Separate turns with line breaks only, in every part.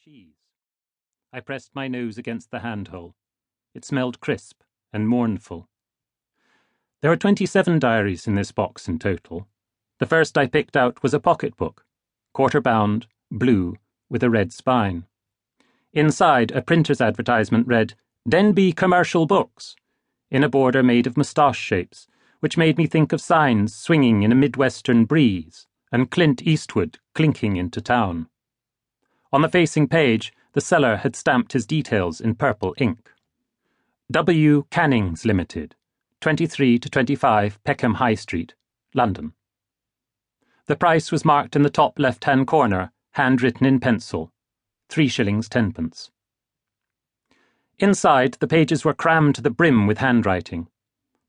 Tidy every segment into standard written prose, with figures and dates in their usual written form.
cheese. I pressed my nose against the handhole. It smelled crisp and mournful. There are 27 diaries in this box in total. The first I picked out was a pocketbook, quarter-bound, blue, with a red spine. Inside, a printer's advertisement read, "Denby Commercial Books," in a border made of moustache shapes, which made me think of signs swinging in a Midwestern breeze and Clint Eastwood clinking into town. On the facing page, the seller had stamped his details in purple ink. W. Cannings Limited, 23 to 25 Peckham High Street, London. The price was marked in the top left-hand corner, handwritten in pencil, 3 shillings 10 pence. Inside, the pages were crammed to the brim with handwriting.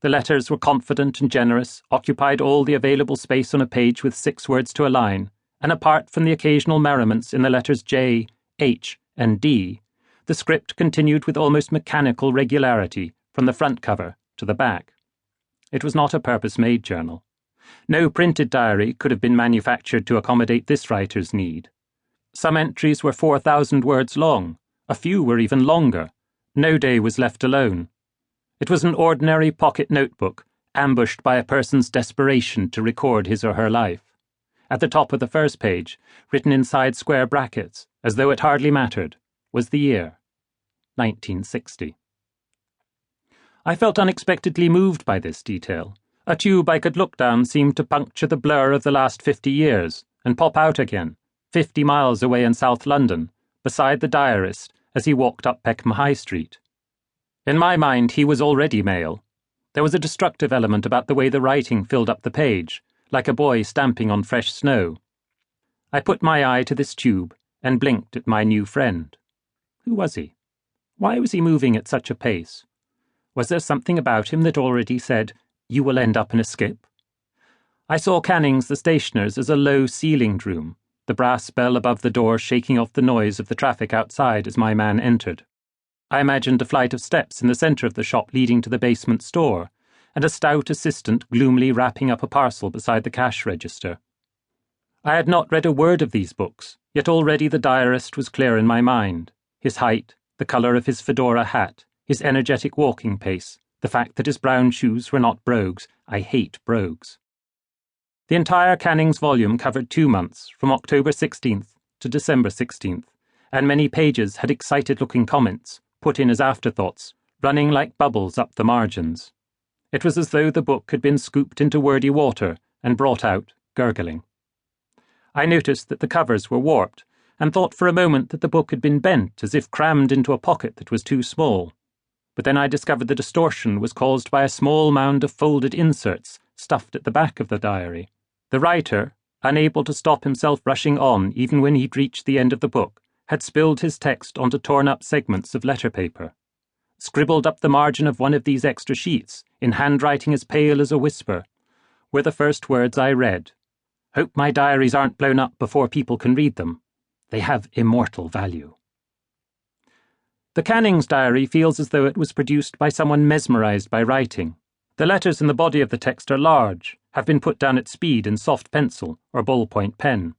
The letters were confident and generous, occupied all the available space on a page with 6 words to a line, and apart from the occasional merriments in the letters J, H, and D, the script continued with almost mechanical regularity from the front cover to the back. It was not a purpose-made journal. No printed diary could have been manufactured to accommodate this writer's need. Some entries were 4,000 words long, a few were even longer. No day was left alone. It was an ordinary pocket notebook, ambushed by a person's desperation to record his or her life. At the top of the first page, written inside square brackets, as though it hardly mattered, was the year, 1960. I felt unexpectedly moved by this detail. A tube I could look down seemed to puncture the blur of the last 50 years and pop out again, 50 miles away in South London, beside the diarist as he walked up Peckham High Street. In my mind, he was already male. There was a destructive element about the way the writing filled up the page, like a boy stamping on fresh snow. I put my eye to this tube and blinked at my new friend. Who was he? Why was he moving at such a pace? Was there something about him that already said, "You will end up in a skip"? I saw Cannings the stationer's as a low-ceilinged room, the brass bell above the door shaking off the noise of the traffic outside as my man entered. I imagined a flight of steps in the centre of the shop leading to the basement store, and a stout assistant gloomily wrapping up a parcel beside the cash register. I had not read a word of these books, yet already the diarist was clear in my mind. His height, the colour of his fedora hat, his energetic walking pace, the fact that his brown shoes were not brogues. I hate brogues. The entire Cannings volume covered 2 months, from October 16th to December 16th, and many pages had excited-looking comments, put in as afterthoughts, running like bubbles up the margins. It was as though the book had been scooped into wordy water and brought out, gurgling. I noticed that the covers were warped, and thought for a moment that the book had been bent as if crammed into a pocket that was too small. But then I discovered the distortion was caused by a small mound of folded inserts stuffed at the back of the diary. The writer, unable to stop himself rushing on even when he'd reached the end of the book, had spilled his text onto torn-up segments of letter paper. Scribbled up the margin of one of these extra sheets, in handwriting as pale as a whisper, were the first words I read. "Hope my diaries aren't blown up before people can read them. They have immortal value." The Cannings diary feels as though it was produced by someone mesmerised by writing. The letters in the body of the text are large, have been put down at speed in soft pencil or ballpoint pen.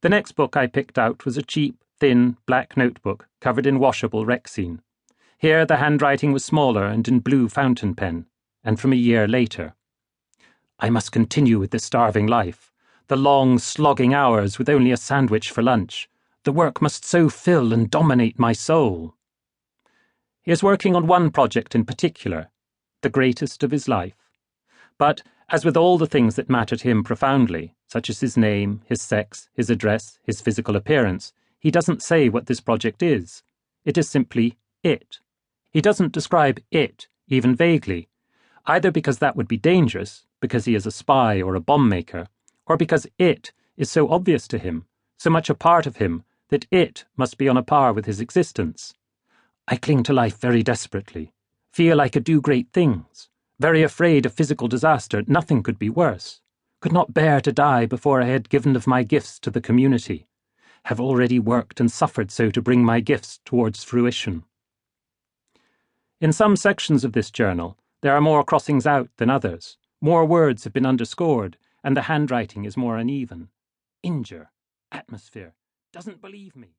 The next book I picked out was a cheap, thin, black notebook covered in washable Rexine. Here the handwriting was smaller and in blue fountain pen, and from a year later. I must continue with this starving life. The long, slogging hours with only a sandwich for lunch. The work must so fill and dominate my soul. He is working on one project in particular, the greatest of his life. But, as with all the things that matter to him profoundly, such as his name, his sex, his address, his physical appearance, he doesn't say what this project is. It is simply it. He doesn't describe it, even vaguely, either because that would be dangerous, because he is a spy or a bomb maker, or because it is so obvious to him, so much a part of him, that it must be on a par with his existence. I cling to life very desperately, feel I could do great things, very afraid of physical disaster, nothing could be worse, could not bear to die before I had given of my gifts to the community, have already worked and suffered so to bring my gifts towards fruition. In some sections of this journal, there are more crossings out than others, more words have been underscored, and the handwriting is more uneven. Injure, atmosphere, doesn't believe me.